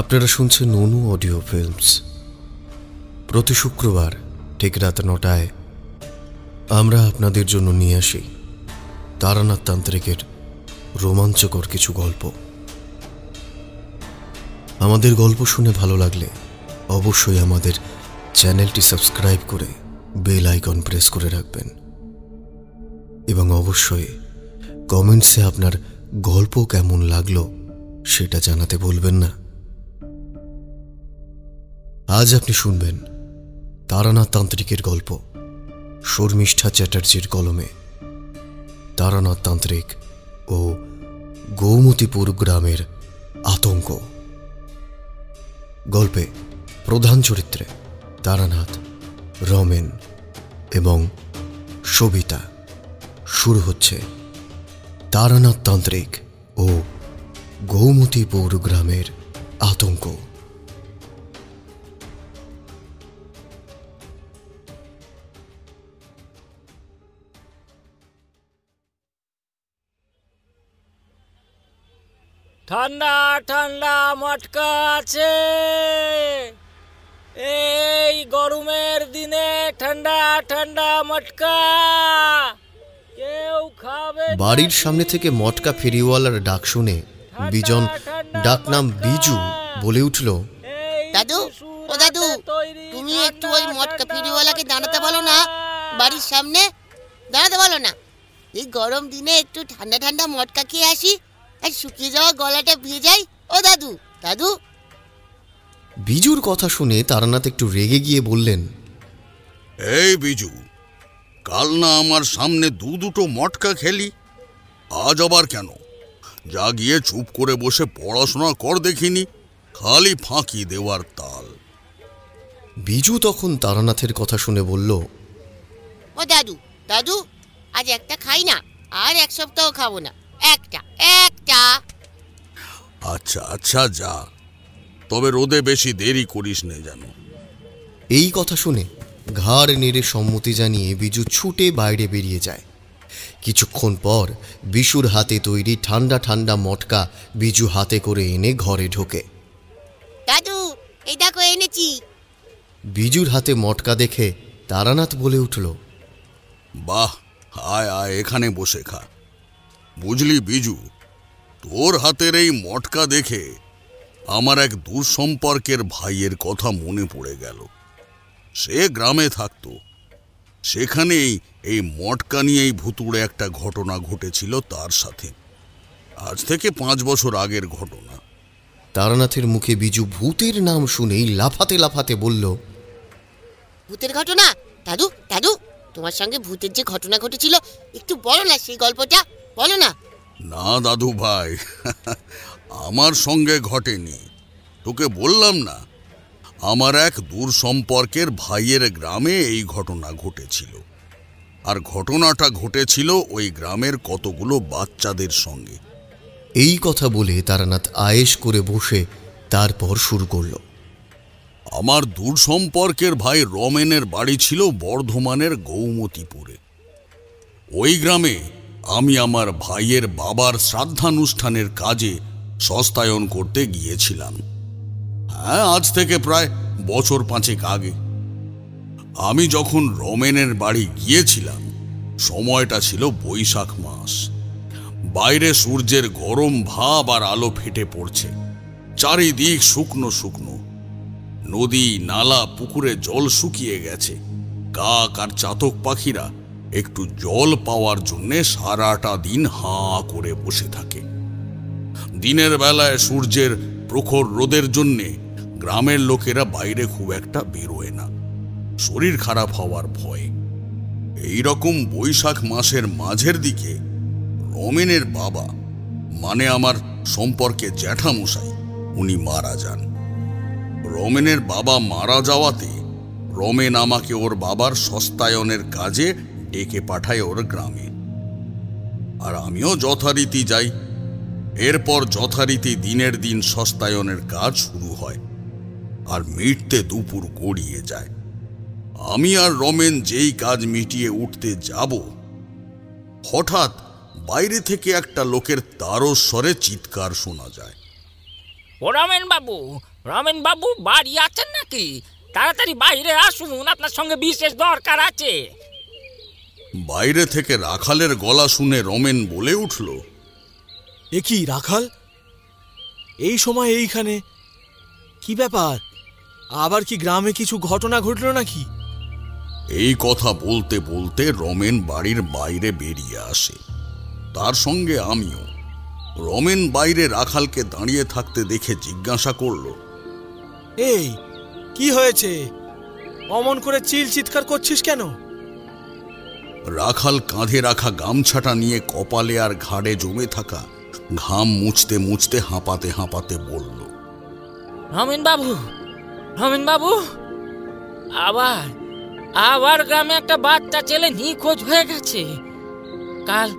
আপনারা শুনছেন অনু audio films. প্রতি শুক্রবার ঠিক রাত ৯টায় আমরা আপনাদের জন্য নিয়ে আসি তারানাথ তান্ত্রিকের রোমাঞ্চকর কিছু গল্প। আমাদের গল্প শুনে ভালো লাগলে অবশ্যই আমাদের চ্যানেলটি সাবস্ক্রাইব করে বেল আইকন প্রেস করে রাখবেন এবং অবশ্যই কমেন্টসে আপনার গল্প কেমন লাগলো সেটা জানাতে ভুলবেন না। আজ আপনি শুনবেন তারানাথ তান্ত্রিকের গল্প শর্মিষ্ঠা চ্যাটার্জির কলমে তারানাথ তান্ত্রিক ও গৌমতীপুর গ্রামের আতঙ্ক। গল্পে প্রধান চরিত্রে তারানাথ, রমেন এবং সবিতা। শুরু হচ্ছে তারানাথ তান্ত্রিক ও গৌমতীপুর গ্রামের আতঙ্ক। ঠান্ডা ঠান্ডা মটকা আছে, এই গরমের দিনে ঠান্ডা ঠান্ডা মটকা কেউ খাবে? বাড়ির সামনে থেকে মটকা ফেরিওয়ালার ডাক শুনে বিজন, ডাকনাম বিজু, বলে উঠল, দাদু, ও দাদু, তুমি একটু ওই মটকা ফেরিওয়ালাকে দাঁড়াতে বলো না, বাড়ির সামনে দাঁড়াতে বলো না। এই গরম দিনে একটু ঠান্ডা ঠান্ডা মটকা খেয়ে আসি, আর শুকিয়ে যাওয়া গলাটা ভিজাই। ও দাদু, দাদু। বিজুর কথা শুনে তারানাথ একটু রেগে গিয়ে বললেন, এই বিজু, কাল না আমার সামনে দুটো মটকা খেলি, আজ আবার কেন? যা গিয়ে চুপ করে বসে পড়াশোনা কর দেখিনি, খালি ফাঁকি দেওয়ার তাল। বিজু তখন তারানাথের কথা শুনে বলল, ও দাদু, দাদু, আজ একটা খাই না, আর এক সপ্তাহ খাবো না, একটা একটা। আচ্ছা আচ্ছা, যা, তবে রোদে বেশি দেরি করিস নে যেন। এই কথা শুনে ঘাড় নেড়ে সম্মতি জানিয়ে বিজু ছুটে বাইরে বেরিয়ে যায়। কিছুক্ষণ পর বিশুর হাতে তৈরি ঠান্ডা ঠান্ডা মটকা বিজু হাতে করে এনে ঘরে ঢোকে। দাদু, এই দেখো এনেছি। বিজুর হাতে মটকা দেখে তারানাথ বলে উঠল, বাহ, আয় আয়, এখানে বসে খা। বুঝলি বিজু, তোর হাতের এই মটকা দেখে আমার এক দূর সম্পর্কের ভাইয়ের কথা মনে পড়ে গেল। সে গ্রামে থাকতো, সেখানেই এই মটকা নিয়েই ভুতুড়ে একটা ঘটনা ঘটেছিল তার সাথে। আজ থেকে 5 বছর আগের ঘটনা। তারানাথের মুখে বিজু ভূতের নাম শুনেই লাফাতে লাফাতে বলল, ভূতের ঘটনা? দাদু, দাদু, তোমার সঙ্গে ভূতের যে ঘটনা ঘটেছিল একটু বলো না, সেই গল্পটা বলো না। না দাদু ভাই, আমার সঙ্গে ঘটেনি। তোকে বললাম না, আমার এক দূর সম্পর্কের ভাইয়ের গ্রামে এই ঘটনা ঘটেছিল। আর ঘটনাটা ঘটেছিল ওই গ্রামের কতগুলো বাচ্চাদের সঙ্গে। এই কথা বলে তারানাথ আয়েশ করে বসে তারপর শুরু করল। আমার দূর সম্পর্কের ভাই রমেনের বাড়ি ছিল বর্ধমানের গৌমতীপুরে। ওই গ্রামে আমি আমার ভাইয়ের বাবার শ্রাদ্ধানুষ্ঠানের কাজে সস্তায়ন করতে গিয়েছিলাম। হ্যাঁ, আজ থেকে প্রায় 5 বছর আগে। আমি যখন রমেনের বাড়ি গিয়েছিলাম, সময়টা ছিল বৈশাখ মাস। বাইরে সূর্যের গরম ভাব আর আলো ফেটে পড়ছে, চারিদিক শুকনো শুকনো। নদী, নালা, পুকুরে জল শুকিয়ে গেছে। কাক আর চাতক পাখিরা একটু জল পাওয়ার জন্যে সারাটা দিন হাঁ করে বসে থাকে। দিনের বেলায় সূর্যের প্রখর রোদের জন্যে গ্রামের লোকেরা বাইরে খুব একটা বেরোয় না, শরীর খারাপ হওয়ার ভয়ে। এই রকম বৈশাখ মাসের মাঝের দিকে রমেনের বাবা, মানে আমার সম্পর্কে জ্যাঠামশাই, উনি মারা যান। রমেনের বাবা মারা যাওয়াতে রমেন আমাকে ওর বাবার সস্তায়নের কাজে ডেকে পাঠায় ওর গ্রামে, আর আমিও যথারীতি যাই। এরপর যথারীতি দিনের দিন সস্তায়নের কাজ শুরু হয়, আর মিটতে দুপুর গড়িয়ে যায়। আমি আর রমেন যেই কাজ মিটিয়ে উঠতে যাব, হঠাৎ বাইরে থেকে একটা লোকের তারস্বরে চিৎকার শোনা যায়। ও রমেন বাবু বাড়ি আছেন নাকি? তাড়াতাড়ি বাইরে আসুন, আপনার সঙ্গে বিশেষ দরকার আছে। বাইরে থেকে রাখালের গলা শুনে রমেন বলে উঠল, এ কি রাখাল, এই সময় এইখানে? কি ব্যাপার, আবার কি গ্রামে কিছু ঘটনা ঘটল নাকি? এই কথা বলতে বলতে রমেন বাড়ির বাইরে বেরিয়ে আসে, তার সঙ্গে আমিও। রমেন বাইরে রাখালকে দাঁড়িয়ে থাকতে দেখে জিজ্ঞাসা করল, এই কি হয়েছে, অমন করে চিৎকার করছিস কেন? রাখাল কাঁধে রাখা গামছাটা নিয়ে কপালে আর ঘাড়ে জমে থাকা ঘাম মুছতে মুছতে হাঁপাতে হাঁপাতে বলল, রমেন বাবু, আবার গ্রামে একটা বাচ্চা ছেলে নিখোঁজ হয়ে গেছে। কাল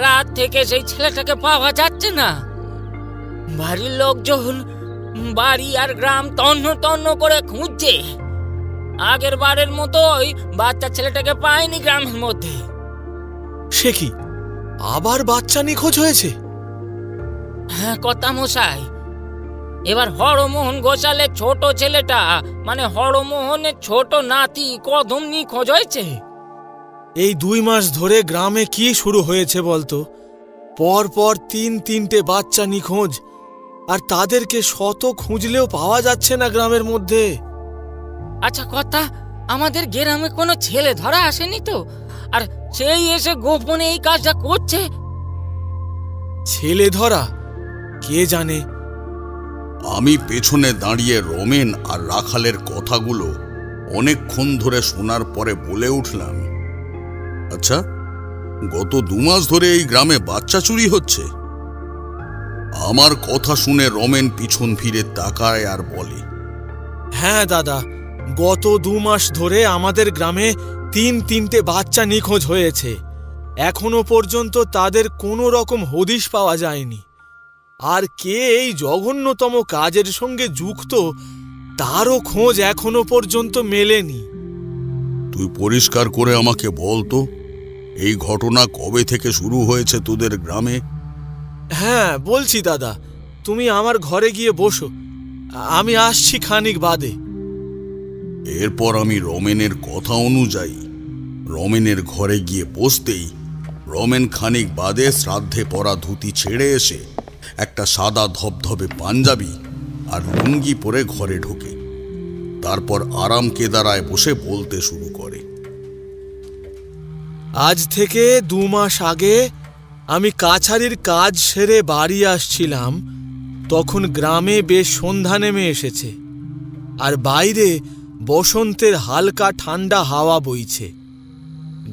রাত থেকে সেই ছেলেটাকে পাওয়া যাচ্ছে না। বাড়ির লোকজন বাড়ি আর গ্রাম তন্ন তন্ন করে খুঁজছে। আগের বারের মতো ওই বাচ্চা ছেলেটাকে পায়নি গ্রামের মধ্যে। সে কি, আবার বাচ্চা নিখোঁজ হয়েছে? হ্যাঁ কর্তা মশাই, এবার হরমোহন ঘোষালের ছোট ছেলেটা, মানে হরমোহনের ছোট নাতি কদম নিখোঁজ হয়েছে। এই 2 মাস ধরে গ্রামে কি শুরু হয়েছে বলতো? পর 3-3টে বাচ্চা নিখোঁজ, আর তাদেরকে শত খুঁজলেও পাওয়া যাচ্ছে না গ্রামের মধ্যে। আচ্ছা কর্তা, আমাদের গ্রামে কোনো ছেলে ধরা আসেনি তো? আর সেই এসে গোপনে এই কাজটা করছে। ছেলে ধরা? কে জানে। আমি পেছনে দাঁড়িয়ে রমেন আর রাখালের কথাগুলো অনেকক্ষণ ধরে শোনার পরে বলে উঠলাম, আচ্ছা, গত 2 মাস ধরে এই গ্রামে বাচ্চা চুরি হচ্ছে? আমার কথা শুনে রমেন পিছন ফিরে তাকায় আর বলে, হ্যাঁ দাদা, গত 2 মাস ধরে আমাদের গ্রামে 3-3টে বাচ্চা নিখোঁজ হয়েছে। এখনো পর্যন্ত তাদের কোনো রকম হদিশ পাওয়া যায়নি। আর কে এই জঘন্যতম কাজের সঙ্গে যুক্ত তারও খোঁজ এখনো পর্যন্ত মেলেনি। তুই পরিষ্কার করে আমাকে বল তো, এই ঘটনা কবে থেকে শুরু হয়েছে তোদের গ্রামে? হ্যাঁ বলছি দাদা, তুমি আমার ঘরে গিয়ে বসো, আমি আসছি খানিক বাদে। এরপর আমি রমেনের কথা অনুযায়ী রমেনের ঘরে গিয়ে বসতেই রমেন খানিক বাদে শ্রাদ্ধে পরা ধুতি ছেড়ে এসে একটা সাদা ধবধবে পাঞ্জাবি আর লুঙ্গি পরে ঘরে ঢোকে। তারপর আরাম কেদারায় বসে বলতে শুরু করে, আজ থেকে 2 মাস আগে আমি কাছারির কাজ সেরে বাড়ি আসছিলাম। তখন গ্রামে বেশ সন্ধ্যা নেমে এসেছে, আর বাইরে বসন্তের হালকা ঠান্ডা হাওয়া বইছে।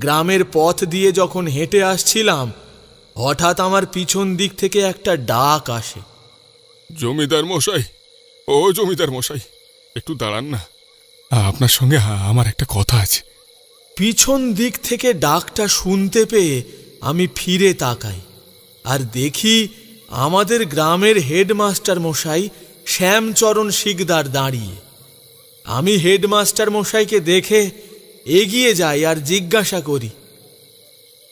গ্রামের পথ দিয়ে যখন হেঁটে আসছিলাম, হঠাৎ আমার পিছন দিক থেকে একটা ডাক আসে, জমিদার মশাই, ও জমিদার মশাই, একটু দাঁড়ান না, আপনার সঙ্গে আমার একটা কথা আছে। পিছন দিক থেকে ডাকটা শুনতে পেয়ে আমি ফিরে তাকাই, আর দেখি আমাদের গ্রামের হেডমাস্টার মশাই শ্যামচরণ শিকদার দাঁড়িয়ে। আমি হেডমাস্টার মশাইকে দেখে এগিয়ে যাই আর জিজ্ঞাসা করি,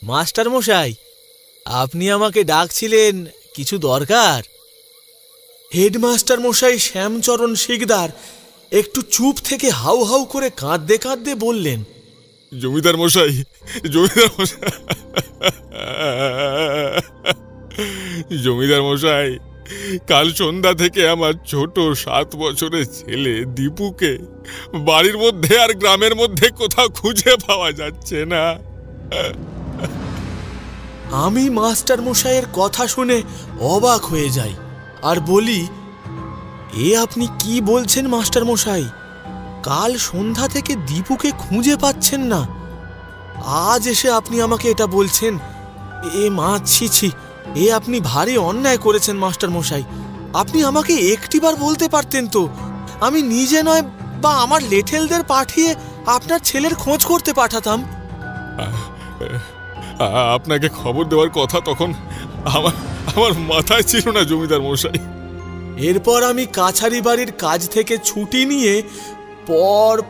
মাস্টার মশাই, আপনি আমাকে ডাকছিলেন, কিছু দরকার? হেডমাস্টার মশাই শ্যামচরণ শিকদার একটু চুপ থেকে হাউ হাউ করে কাঁদতে কাঁদতে বললেন, জমিদার মশাই, জমিদার মশাই, জমিদার মশাই, কাল সন্ধ্যা থেকে আমার ছোট 7 বছরের ছেলে দীপুকে বাড়ির মধ্যে আর গ্রামের মধ্যে কোথাও খুঁজে পাওয়া যাচ্ছে না। আমি মাস্টার মশাইয়ের কথা শুনে অবাক হয়ে যাই আর বলি, এ আপনি কি বলছেন মাস্টার মশাই? কাল সন্ধ্যা থেকে দীপুকে খুঁজে পাচ্ছেন না, আজ এসে আপনি আমাকে এটা বলছেন? এ মা, ছি, এ আপনি ভারী অন্যায় করেছেন মাস্টার মশাই। আপনি আমাকে একটিবার বলতে পারতেন তো, আমি নিজে নয় বা আমার লেঠেলদের পাঠিয়ে আপনার ছেলের খোঁজ করতে পাঠাতাম। আপনাকে খবর দেওয়ার কথা তখন আমার মাথায় ছিল না জমিদার মশাই। এরপর আমি কাছারি বাড়ির কাজ থেকে ছুটি নিয়ে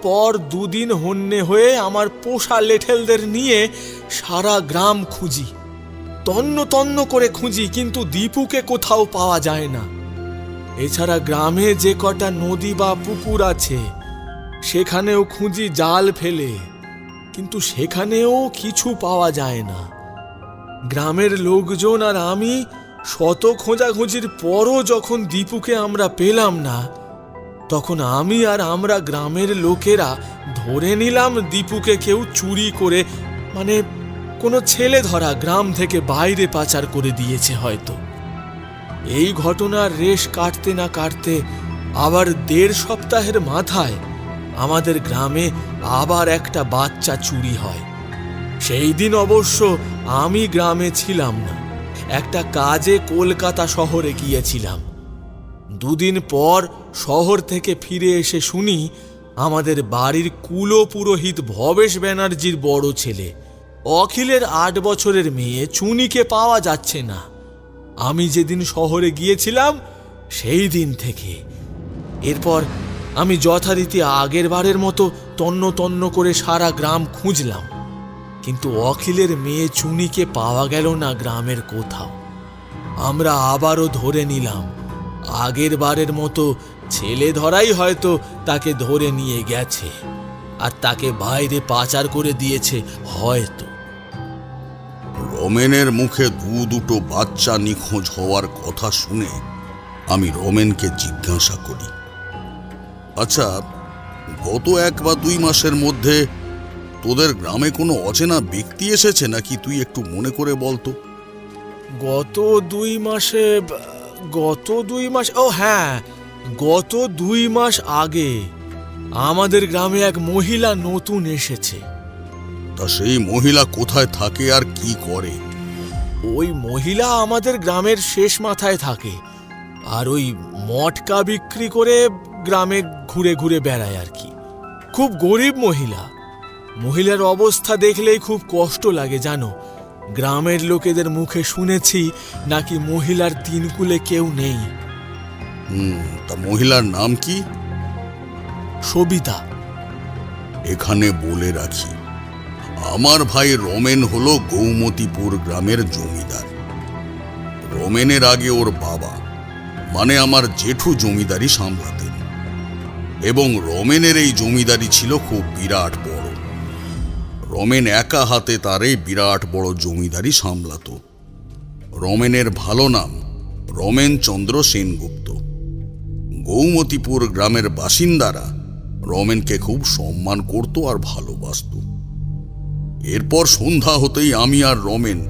পর 2 দিন হন্যে হয়ে আমার পোষা লেঠেলদের নিয়ে সারা গ্রাম খুঁজি, তন্ন তন্ন করে খুঁজি, কিন্তু দীপুকে কোথাও পাওয়া যায় না। এছাড়া গ্রামে যে কটা নদী বা পুকুর আছে সেখানেও খুঁজি জাল ফেলে, কিন্তু সেখানেও কিছু পাওয়া যায় না। গ্রামের লোকজন আর আমি শত খোঁজাখুঁজির পরও যখন দীপুকে আমরা পেলাম না, তখন আমি আর আমরা গ্রামের লোকেরা ধরে নিলাম দীপুকে কেউ চুরি করে, মানে কোনো ছেলে ধরা গ্রাম থেকে বাইরে পাচার করে দিয়েছে হয়তো। এই ঘটনার রেশ কাটতে না কাটতে আবার 1.5 সপ্তাহের মাথায় আমাদের গ্রামে আবার একটা বাচ্চা চুরি হয়। সেই দিন অবশ্য আমি গ্রামে ছিলাম না, একটা কাজে কলকাতা শহরে গিয়েছিলাম। 2 দিন পর শহর থেকে ফিরে এসে শুনি আমাদের বাড়ির কুলপুরোহিত ভবেশ ব্যানার্জির বড় ছেলে অখিলের 8 বছরের মেয়ে চুনিকে পাওয়া যাচ্ছে না। আমি যেদিন শহরে গিয়েছিলাম সেই দিন থেকে। এরপর আমি যথারীতি আগের বারের মতো তন্ন তন্ন করে সারা গ্রাম খুঁজলাম, কিন্তু অখিলের মেয়ে চুনিকে পাওয়া গেল না গ্রামের কোথাও। আমরা আবারও ধরে নিলাম আগের বারের মতো ছেলে ধরাই হয়তো তাকে ধরে নিয়ে গেছে আর তাকে বাইরে পাচার করে দিয়েছে হয়তো। রমেনের মুখে দুটো বাচ্চা নিখোঁজ হওয়ার কথা শুনে আমি রমেনকে জিজ্ঞাসা করি, আচ্ছা, গত 1 বা 2 মাসের মধ্যে তোদের গ্রামে কোনো অচেনা ব্যক্তি এসেছে নাকি? তুই একটু মনে করে বলতো। গত 2 মাসে ও হ্যাঁ, গত 2 মাস আগে আমাদের গ্রামে এক মহিলা নতুন এসেছে। তা সেই মহিলা কোথায় থাকে আর কি করে? ওই মহিলা আমাদের গ্রামের শেষ মাথায় থাকে, আর ওই মটকা বিক্রি করে গ্রামে ঘুরে ঘুরে বেড়ায় আর কি। খুব গরিব মহিলা। মহিলার অবস্থা দেখলেই খুব কষ্ট লাগে জানো। গ্রামের লোকেদের মুখে শুনেছি নাকি মহিলার 3 কুলে কেউ নেই। তা মহিলার নাম কি? সবিতা। এখানে বলে রাখি, আমার ভাই রমেন হলো গৌমতীপুর গ্রামের জমিদার। রমেনের আগে ওর বাবা মানে আমার জেঠু জমিদারি সামলাতেন, এবং রমেনের এই জমিদারি ছিল খুব বিরাট বড়। রমেন একা হাতে তার এই বিরাট বড় জমিদারি সামলাত। রমেনের ভালো নাম রমেন চন্দ্র সেনগুপ্ত। গৌমতীপুর গ্রামের বাসিন্দারা রমেনকে খুব সম্মান করত আর ভালোবাসত। এরপর সন্ধ্যা হতেই আমি আর রমেন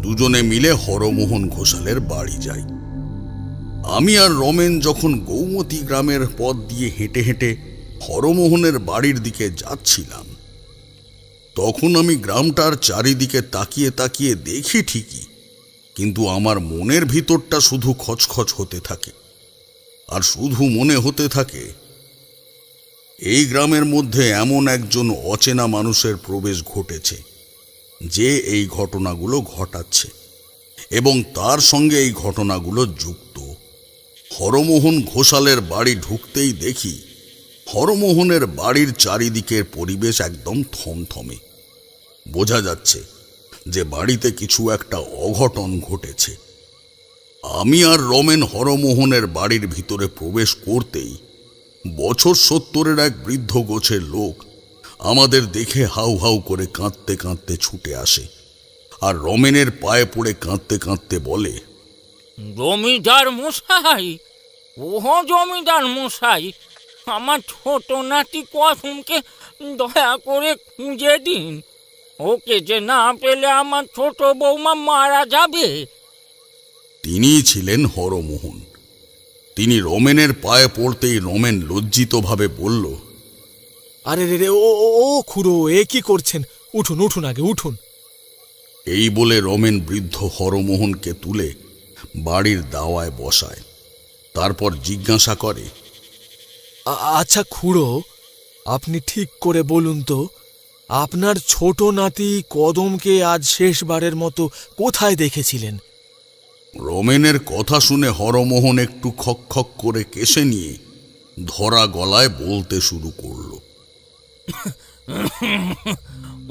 দুজনে মিলে হরমোহন ঘোষালের বাড়ি যাই। আমি আর রমেন যখন গৌমতী গ্রামের পথ দিয়ে হেঁটে হেঁটে হরমোহনের বাড়ির দিকে যাচ্ছিলাম, তখন আমি গ্রামটার চারিদিকে তাকিয়ে তাকিয়ে দেখি ঠিকই, কিন্তু আমার মনের ভিতরটা শুধু খচখচ হতে থাকে, আর শুধু মনে হতে থাকে এই গ্রামের মধ্যে এমন একজন অচেনা মানুষের প্রবেশ ঘটেছে যে এই ঘটনাগুলো ঘটাচ্ছে, এবং তার সঙ্গে এই ঘটনাগুলো যুক্ত। হরমোহন ঘোষালের বাড়ি ঢুকতেই দেখি হরমোহনের বাড়ির চারিদিকের পরিবেশ একদম থমথমে। বোঝা যাচ্ছে যে বাড়িতে কিছু একটা অঘটন ঘটেছে। আমি আর রমেন হরমোহনের বাড়ির ভিতরে প্রবেশ করতেই বছর 70-এর এক বৃদ্ধ গোছের লোক আমাদের দেখে হাউ হাউ করে কাঁদতে কাঁদতে ছুটে আসে, আর রমেনের পায়ে পড়ে কাঁদতে কাঁদতে বলে, জমিদার মশাই, ওহো জমিদার মশাই, আমার ছোট নাতি কুসুমকে দয়া করে খুঁজে দিন। ওকে যে না পেলে আমার ছোট বৌমা মারা যাবে। তিনিই ছিলেন হরমোহন। তিনি রমেনের পায়ে পড়তেই রমেন লজ্জিতভাবে বলল, আরে রে ও খুড়ো, এ কি করছেন? উঠুন উঠুন, আগে উঠুন। এই বলে রমেন বৃদ্ধ হরমোহনকে তুলে বাড়ির দাওয়ায় বসায়। তারপর জিজ্ঞাসা করে, আচ্ছা খুড়ো, আপনি ঠিক করে বলুন তো, আপনার ছোট নাতি কদমকে আজ শেষবারের মতো কোথায় দেখেছিলেন? রমেনের কথা শুনে হরমোহন একটু খক খক করে কেশে নিয়ে ধরা গলায় বলতে শুরু করল,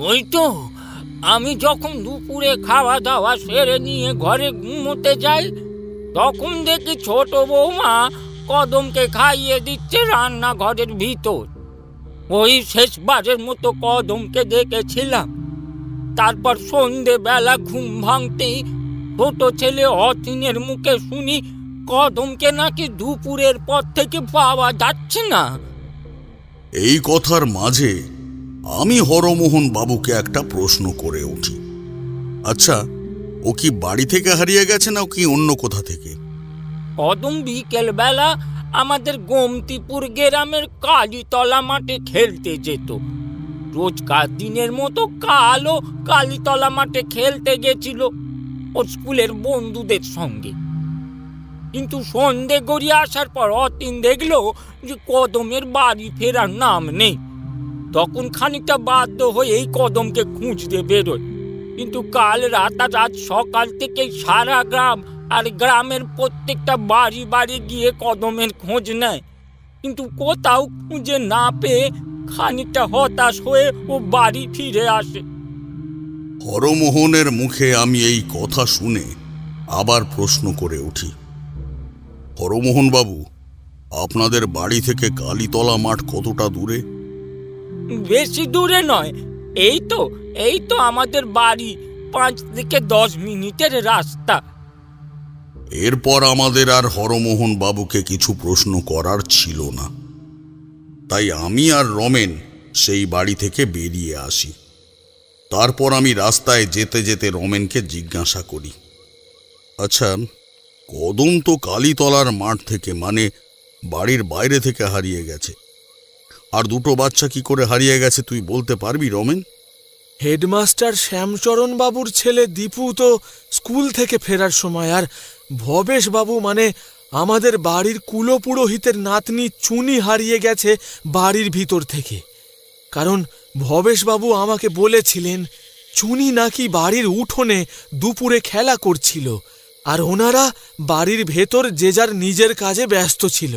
ওই তো আমি যখন দুপুরে খাওয়া দাওয়া সেরে নিয়ে ঘরে ঘুমোতে যাই, তখন দেখি ছোট বৌমা কদমকে খাইয়ে দিচ্ছে রান্নাঘরের ভিতর। ওই শেষবারের মতো কদমকে দেখেছিলাম। তারপর সন্ধেবেলা ঘুম ভাঙতেই ছোট ছেলে অতীনের মুখে শুনি কদমকে নাকি দুপুরের পর থেকে পাওয়া যাচ্ছে না। এই কথার মাঝে আমি হরমোহন বাবুকে একটা প্রশ্ন করে উঠি, আচ্ছা ও কি বাড়ি থেকে হারিয়ে গেছে না কি অন্য কোথা থেকে? কদম বিকেল বেলা আমাদের গোমতীপুর গ্রামের কালীতলা মাঠে খেলতে যেত। রোজকার দিনের মতো কালও কালীতলা মাঠে খেলতে গেছিল ওর স্কুলের বন্ধুদের সঙ্গে। কিন্তু সন্ধে গড়িয়ে আসার পর অতীন দেখলো যে কদমের বাড়ি ফেরার নাম নেই। তখন খানিকটা বাধ্য হয়ে এই কদমকে খুঁজতে বেরোয়। কিন্তু কাল রাত সকাল থেকে সারা গ্রাম আর গ্রামের প্রত্যেকটা বাড়ি বাড়ি গিয়ে কদমের খোঁজ নেয়, কিন্তু কোথাও খুঁজে না পেয়ে খানিকটা হতাশ হয়ে ও বাড়ি ফিরে আসে। হরমোহনের মুখে আমি এই কথা শুনে আবার প্রশ্ন করে উঠি, হরমোহন বাবু, আপনাদের বাড়ি থেকে কালীতলা মাঠ কতটা দূরে? বেশি দূরে নয়, এই তো আমাদের বাড়ি 5 থেকে 10 মিনিটের রাস্তা। এরপর আমাদের আর হরমোহন বাবুকে কিছু প্রশ্ন করার ছিল না, তাই আমি আর রমেন সেই বাড়ি থেকে বেরিয়ে আসি। তারপর আমি রাস্তায় যেতে যেতে রমেনকে জিজ্ঞাসা করি, আচ্ছা কদম তো কালীতলার মাঠ থেকে মানে বাড়ির বাইরে থেকে হারিয়ে গেছে, আর দুটো বাচ্চা কি করে হারিয়ে গেছে তুই বলতে পারবি রমেন? হেডমাস্টার শ্যামচরণ বাবুর ছেলে দীপু তো স্কুল থেকে ফেরার সময়, আর ভবেশ বাবু মানে আমাদের বাড়ির কুলপুরোহিতের নাতনি চুনি হারিয়ে গেছে বাড়ির ভিতর থেকে। কারণ ভবেশ বাবু আমাকে বলেছিলেন চুনি নাকি বাড়ির উঠোনে দুপুরে খেলা করছিল, আর ওনারা বাড়ির ভেতর যে যার নিজের কাজে ব্যস্ত ছিল।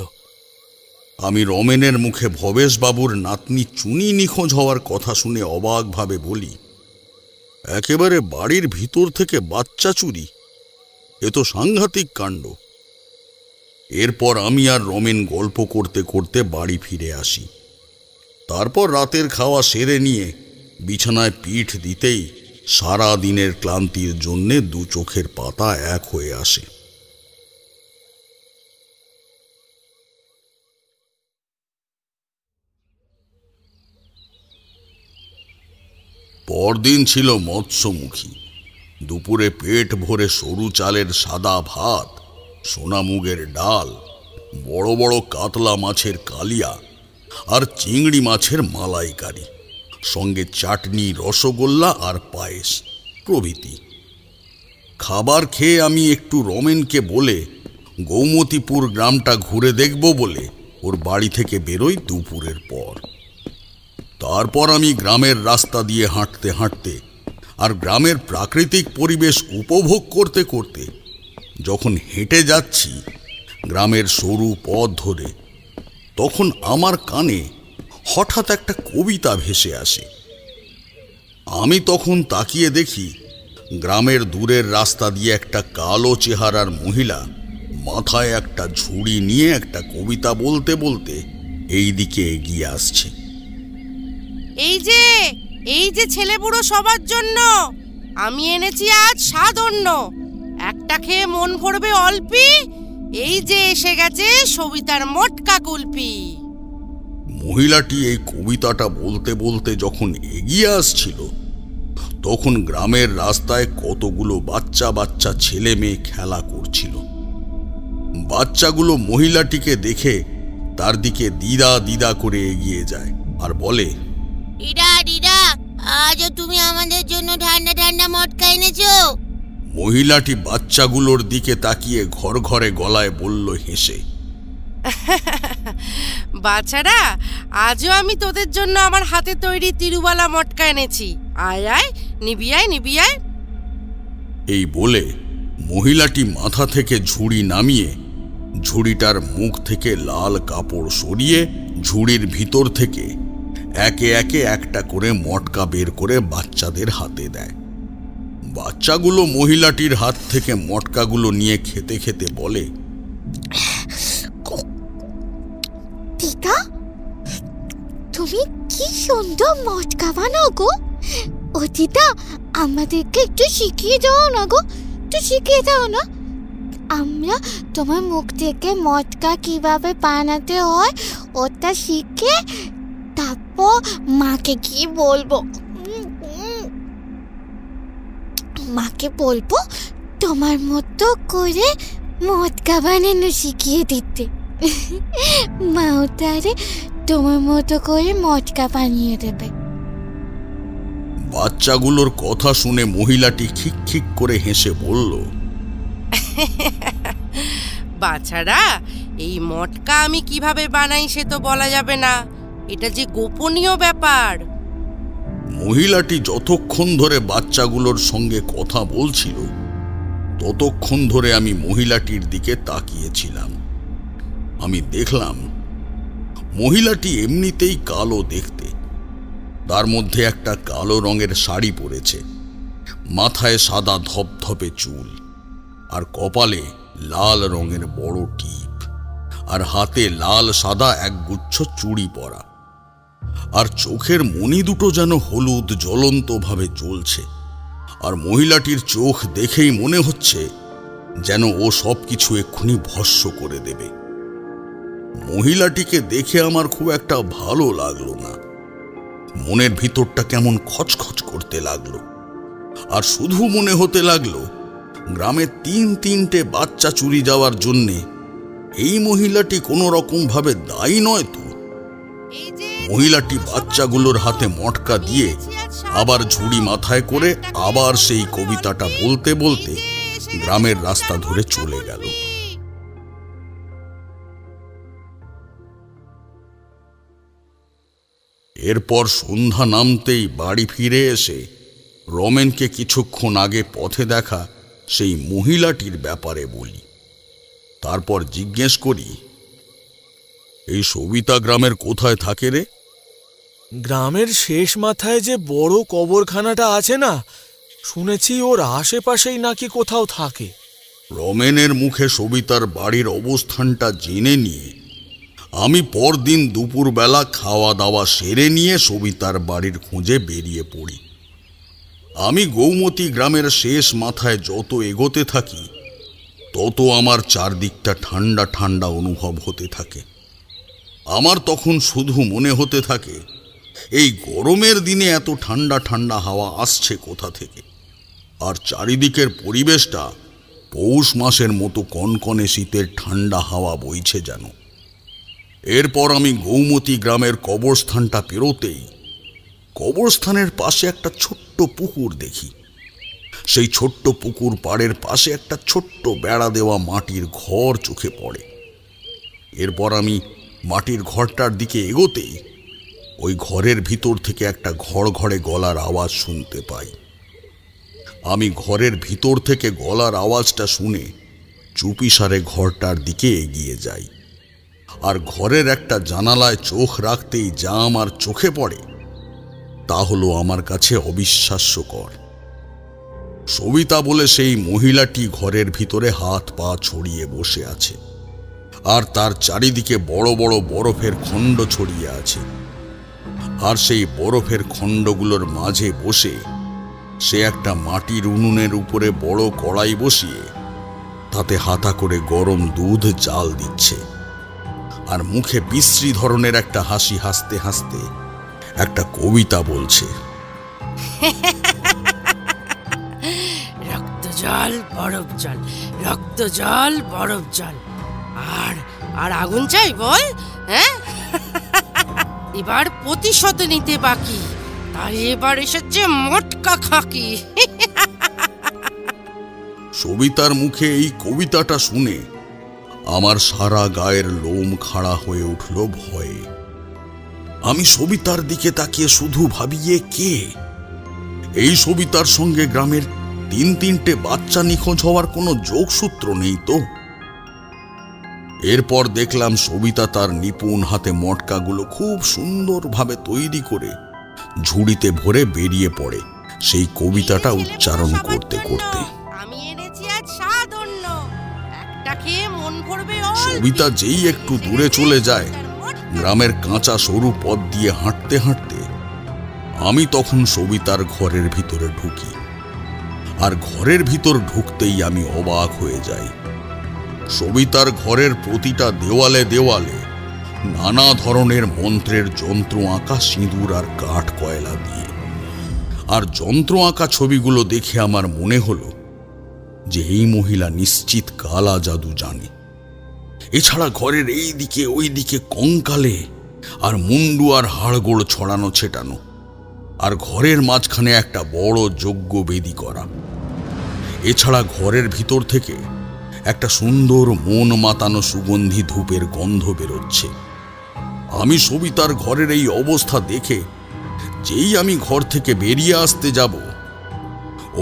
আমি রমেনের মুখে ভবেশ বাবুর নাতনি চুনি নিখোঁজ হওয়ার কথা শুনে অবাকভাবে বলি, একেবারে বাড়ির ভিতর থেকে বাচ্চা চুরি, এ তো সাংঘাতিক কাণ্ড। এরপর আমি আর রমেন গল্প করতে করতে বাড়ি ফিরে আসি। তারপর রাতের খাওয়া সেরে নিয়ে বিছানায় পিঠ দিতেই সারা দিনের ক্লান্তির জন্যে দু চোখের পাতা এক হয়ে আসে। পরদিন ছিল মৎস্যমুখী। দুপুরে পেট ভরে সরু চালের সাদা ভাত, সোনামুগের ডাল, বড় বড় কাতলা মাছের কালিয়া আর চিংড়ি মাছের মালাইকারি, সঙ্গে চাটনি, রসগোল্লা আর পায়েস প্রভৃতি। খাবার খেয়ে আমি একটু রমেনকে বলে গৌমতীপুর গ্রামটা ঘুরে দেখব বলে ওর বাড়ি থেকে বেরোই দুপুরের পর। তারপর আমি গ্রামের রাস্তা দিয়ে হাঁটতে হাঁটতে আর গ্রামের প্রাকৃতিক পরিবেশ উপভোগ করতে করতে যখন হেঁটে যাচ্ছি গ্রামের সরু পথ ধরে, তখন আমার কানে হঠাৎ একটা কবিতা ভেসে আসে। আমি তখন তাকিয়ে দেখি গ্রামের দূরের রাস্তা দিয়ে একটা কালো চেহারার মহিলা মাথায় একটা ঝুড়ি নিয়ে একটা কবিতা বলতে বলতে এই দিকে এগিয়ে আসছে। এই যে ছেলে বুড়ো সবার জন্য আমি এনেছি আজ সাধন্য, একটা খেয়ে মন ভরবে অল্পি, এই যে এসে গেছে সবিতার মটকা কুলপি। মহিলাটি এই কবিতাটা বলতে বলতে যখন এগিয়ে আসছিল, তখন গ্রামের রাস্তায় কতগুলো বাচ্চা বাচ্চা ছেলে মেয়ে খেলা করছিল। বাচ্চাগুলো মহিলাটিকে দেখে তার দিকে দিদা দিদা করে এগিয়ে যায় আর বলে, দিদা দিদা, আজও তুমি আমাদের জন্য ঠান্ডা ঠান্ডা মটকা এনেছো। মহিলাটি বাচ্চাগুলোর দিকে তাকিয়ে ঘর ঘরে গলায় বলল হেসে, বাচ্চারা, আজও আমি তোদের জন্য আমার হাতে তৈরি তিরুবালা মটকা এনেছি, আয় আয় নিবি আয় নিবি আয়। এই বলে মহিলাটি মাথা থেকে ঝুড়ি নামিয়ে ঝুড়িটার মুখ থেকে লাল কাপড় সরিয়ে ঝুড়ির ভিতর থেকে একে একে একটা করে মটকা বের করে বাচ্চাদের হাতে দেয়। বাচ্চাগুলো মহিলাটির হাত থেকে মটকাগুলো নিয়ে খেতে খেতে বলে, তুমি কি সুন্দর মটকা বানাও গো। অদিতা, আমাদেরকে একটু শিখিয়ে দাও না গো, একটু শিখিয়ে দাও না। আমরা তোমার মুখ থেকে মটকা কিভাবে বানাতে হয় ওটা শিখে তারপর মাকে কি বলবো, মাকে বলবো তোমার মতো করে মটকা বানানো শিখিয়ে দিতে। মাও তারে তোমার মতো করে মটকা বানিয়ে দেবে। বাচ্চাগুলোর কথা শুনে মহিলাটি খিক খিক করে হেসে বলল, বাছারা, এই মটকা আমি কিভাবে বানাই সে তো বলা যাবে না, এটা যে গোপনীয় ব্যাপার। মহিলাটি যতক্ষণ ধরে বাচ্চাগুলোর সঙ্গে কথা বলছিল ততক্ষণ ধরে আমি মহিলাটির দিকে তাকিয়েছিলাম। আমি দেখলাম মহিলাটি এমনিতেই কালো দেখতে, তার মধ্যে একটা কালো রঙের শাড়ি পরেছে, মাথায় সাদা ধপধপে চুল, আর কপালে লাল রঙের বড় টিপ, আর হাতে লাল সাদা একগুচ্ছ চুড়ি পরা, আর চোখের মণি দুটো যেন হলুদ জ্বলন্তভাবে জ্বলছে। আর মহিলাটির চোখ দেখেই মনে হচ্ছে যেন ও সবকিছু এক্ষুনি ভস্ম করে দেবে। মহিলাটিকে দেখে আমার খুব একটা ভালো লাগলো না, মনের ভিতরটা কেমন খচখচ করতে লাগলো। আর শুধু মনে হতে লাগলো গ্রামে 3-3টে বাচ্চা চুরি যাওয়ার জন্যে এই মহিলাটি কোনো রকম ভাবে দায়ী নয় তো। মহিলাটি বাচ্চাগুলোর হাতে মটকা দিয়ে আবার ঝুড়ি মাথায় করে আবার সেই কবিতাটা বলতে বলতে গ্রামের রাস্তা ধরে চলে গেল। এরপর সন্ধ্যা নামতেই বাড়ি ফিরে এসে রমেনকে কিছুক্ষণ আগে পথে দেখা সেই মহিলাটির ব্যাপারে বলি। তারপর জিজ্ঞেস করি, এই সবিতা গ্রামের কোথায় থাকে রে? গ্রামের শেষ মাথায় যে বড় কবরখানাটা আছে না, শুনেছি ওর আশেপাশেই নাকি কোথাও থাকে। রমেনের মুখে সবিতার বাড়ির অবস্থানটা জেনে নিয়ে আমি পরদিন দুপুরবেলা খাওয়া দাওয়া সেরে নিয়ে সবিতার বাড়ির খোঁজে বেরিয়ে পড়ি। আমি গৌমতী গ্রামের শেষ মাথায় যত এগোতে থাকি তত আমার চারদিকটা ঠান্ডা ঠান্ডা অনুভব হতে থাকে। আমার তখন শুধু মনে হতে থাকে এই গরমের দিনে এত ঠান্ডা ঠান্ডা হাওয়া আসছে কোথা থেকে, আর চারিদিকের পরিবেশটা পৌষ মাসের মতো কনকনে শীতের ঠান্ডা হাওয়া বইছে যেন। এরপর আমি গৌমতী গ্রামের কবরস্থানটা পেরোতেই কবরস্থানের পাশে একটা ছোট্ট পুকুর দেখি। সেই ছোট্ট পুকুর পাড়ের পাশে একটা ছোট্ট বেড়া দেওয়া মাটির ঘর চোখে পড়ে। এরপর আমি মাটির ঘরটার দিকে এগোতেই ওই ঘরের ভিতর থেকে একটা ঘড়ঘড়ে গলার আওয়াজ শুনতে পাই। আমি ঘরের ভিতর থেকে গলার আওয়াজটা শুনে চুপিসারে ঘরটার দিকে এগিয়ে যাই। আর ঘরের একটা জানালায় চোখ রাখতেই যা আমার চোখে পড়ে তা হলো আমার কাছে অবিশ্বাস্যকর। সবিতা বলে সেই মহিলাটি ঘরের ভিতরে হাত পা ছড়িয়ে বসে আছে, আর তার চারিদিকে বড় বড় বরফের খণ্ড ছড়িয়ে আছে। আর সেই বরফের খণ্ডগুলোর মাঝে বসে সে একটা মাটির উনুনের উপরে বড় কড়াই বসিয়ে তাতে হাতা করে গরম দুধ জাল দিচ্ছে, আর মুখে বিশ্রী ধরনের একটা হাসি হাসতে হাসতে একটা কবিতা বলছে। রক্ত জল বরফ জল, রক্ত জল বরফ জল, আর আর আগুন চাই বল। হ্যাঁ, এবার প্রতিশোধ নিতে বাকি, তাই এবার এসেছে মটকা খাকি। সবিতার মুখে এই কবিতাটা শুনে আমার সারা গায়ের লোম খাড়া হয়ে উঠল ভয়ে। আমি সবিতার দিকে তাকিয়ে শুধু ভাবিয়ে কে এই সবিতার সঙ্গে গ্রামের 3-3টে বাচ্চা নিখোঁজ হওয়ার কোনো যোগসূত্র নেই তো। এরপর দেখলাম সবিতা তার নিপুণ হাতে মটকাগুলো খুব সুন্দরভাবে তৈরি করে ঝুড়িতে ভরে বেরিয়ে পড়ে সেই কবিতাটা উচ্চারণ করতে করতে। আমি এনেছি আজ স্বাদ অন্য, একটা খেয়ে মন ভরবে। সবিতা যেই একটু দূরে চলে যায় গ্রামের কাঁচা সরু পথ দিয়ে হাঁটতে হাঁটতে আমি তখন সবিতার ঘরের ভিতরে ঢুকি। আর ঘরের ভিতর ঢুকতেই আমি অবাক হয়ে যাই। সবিতার ঘরের প্রতিটা দেওয়ালে দেওয়ালে নানা ধরনের মন্ত্রের যন্ত্র আঁকা সিঁদুর আর কাঠ কয়লা দিয়ে। আর যন্ত্র আঁকা ছবিগুলো দেখে আমার মনে হলো যে এই মহিলা নিশ্চিত কালা জাদু জানে। এছাড়া ঘরের এই দিকে ওই দিকে কঙ্কালে আর মুন্ডু আর হাড়গোড় ছড়ানো ছেটানো, আর ঘরের মাঝখানে একটা বড় যজ্ঞ বেদি করা। এছাড়া ঘরের ভিতর থেকে একটা সুন্দর মন মাতানো সুগন্ধি ধূপের গন্ধ বেরোচ্ছে। আমি সবিতার ঘরের এই অবস্থা দেখে যেই আমি ঘর থেকে বেরিয়ে আসতে যাব,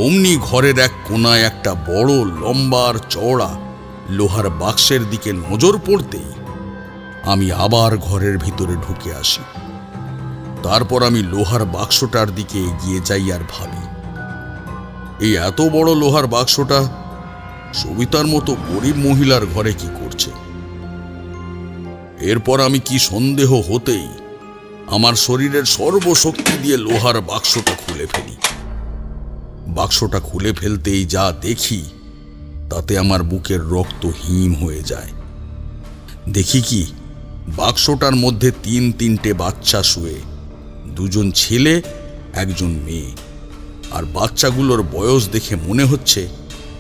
অমনি ঘরের এক কোনায় একটা বড় লম্বা আর চওড়া লোহার বাক্সের দিকে নজর পড়তেই আমি আবার ঘরের ভিতরে ঢুকে আসি। তারপর আমি লোহার বাক্সটার দিকে এগিয়ে যাই আর ভাবি, এই এত বড় লোহার বাক্সটা সবিতার মতো গরিব মহিলার ঘরে কি করছে? এরপর আমি কি সন্দেহ হতেই আমার শরীরের সর্বশক্তি দিয়ে লোহার বাক্সটা খুলে ফেলি। বাক্সটা খুলে ফেলতেই যা দেখি তাতে আমার বুকের রক্ত হিম হয়ে যায়। দেখি কি, বাক্সটার মধ্যে তিনটে বাচ্চা শুয়ে, দুজন ছেলে একজন মেয়ে। আর বাচ্চাগুলোর বয়স দেখে মনে হচ্ছে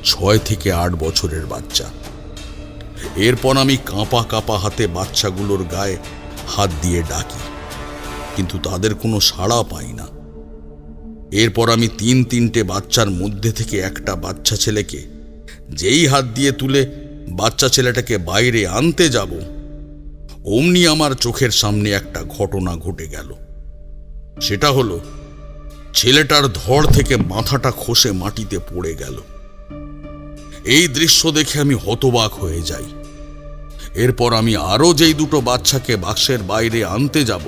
6 থেকে 8 বছরের বাচ্চা। এরপর আমি কাঁপা কাঁপা হাতে বাচ্চাগুলোর গায়ে হাত দিয়ে ডাকি, কিন্তু তাদের কোনো সাড়া পাই না। এরপর আমি তিনটে বাচ্চার মধ্যে থেকে একটা বাচ্চা ছেলেকে যেই হাত দিয়ে তুলে বাচ্চা ছেলেটাকে বাইরে আনতে যাব, অমনি আমার চোখের সামনে একটা ঘটনা ঘটে গেল। সেটা হলো, ছেলেটার ধড় থেকে মাথাটা খসে মাটিতে পড়ে গেল। এই দৃশ্য দেখে আমি হতবাক হয়ে যাই। এরপর আমি আরো যেই দুটো বাচ্চাকে বাক্সের বাইরে আনতে যাব,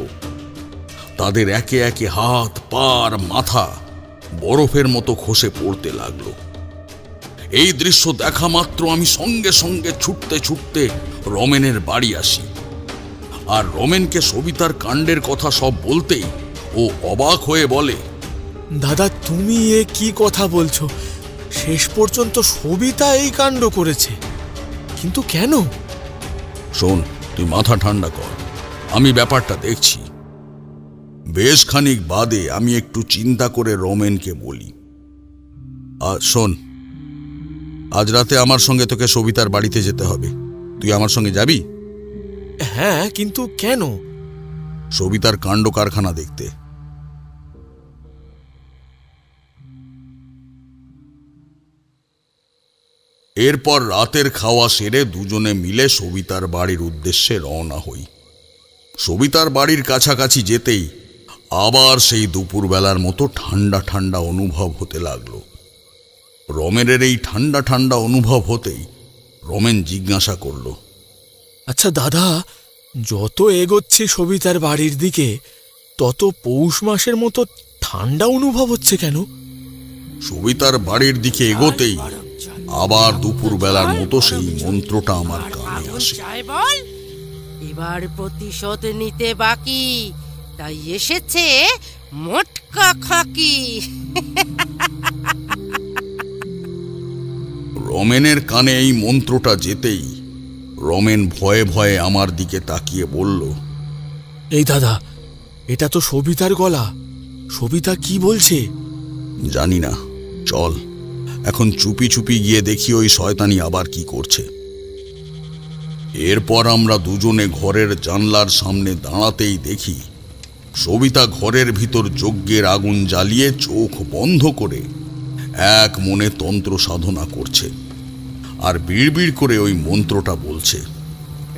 তাদের একে একে হাত, পা আর মাথা বরফের মতো খসে পড়তে লাগলো। এই দৃশ্য দেখা মাত্র আমি সঙ্গে সঙ্গে ছুটতে ছুটতে রমেনের বাড়ি আসি। আর রমেনকে সবিতার কাণ্ডের কথা সব বলতেই ও অবাক হয়ে বলে, দাদা, তুমি এ কি কথা বলছো? শেষ পর্যন্ত সবিতা এই কাণ্ড করেছে, কিন্তু কেন? শোন, তুই মাথা ঠান্ডা কর, আমি ব্যাপারটা দেখছি। বেশ খানিক বাদে আমি একটু চিন্তা করে রমেনকে বলি, শোন, আজ রাতে আমার সঙ্গে তোকে সবিতার বাড়িতে যেতে হবে। তুই আমার সঙ্গে যাবি? হ্যাঁ, কিন্তু কেন? সবিতার কাণ্ড কারখানা দেখতে। এরপর রাতের খাওয়া সেরে দুজনে মিলে সবিতার বাড়ির উদ্দেশ্যে রওনা হই। সবিতার বাড়ির কাছাকাছি যেতেই আবার সেই দুপুরবেলার মতো ঠান্ডা ঠান্ডা অনুভব হতে লাগলো। রমেনের এই ঠান্ডা ঠান্ডা অনুভব হতেই রমেন জিজ্ঞাসা করল, আচ্ছা দাদা, যত এগোচ্ছি সবিতার বাড়ির দিকে তত পৌষ মাসের মতো ঠান্ডা অনুভব হচ্ছে কেন? সবিতার বাড়ির দিকে এগোতেই আবার দুপুরবেলার মতো সেই মন্ত্রটা আমার কানে আসে। এবার প্রতিশোধ নিতে বাকি, তাই এসেছে মোটকা খাকি। রমেনের কানে এই মন্ত্রটা যেতেই রমেন ভয়ে ভয়ে আমার দিকে তাকিয়ে বলল, এই দাদা, এটা তো সবিতার গলা। সবিতা কি বলছে? জানি না, চল এখন চুপি চুপি গিয়ে দেখি ওই শয়তানি আবার কি করছে। এরপর আমরা দুজনে ঘরের জানলার সামনে দাঁড়াতেই দেখি সবিতা ঘরের ভিতর যজ্ঞের আগুন জ্বালিয়ে চোখ বন্ধ করে এক মনে তন্ত্র সাধনা করছে আর বিড়বিড় করে ওই মন্ত্রটা বলছে,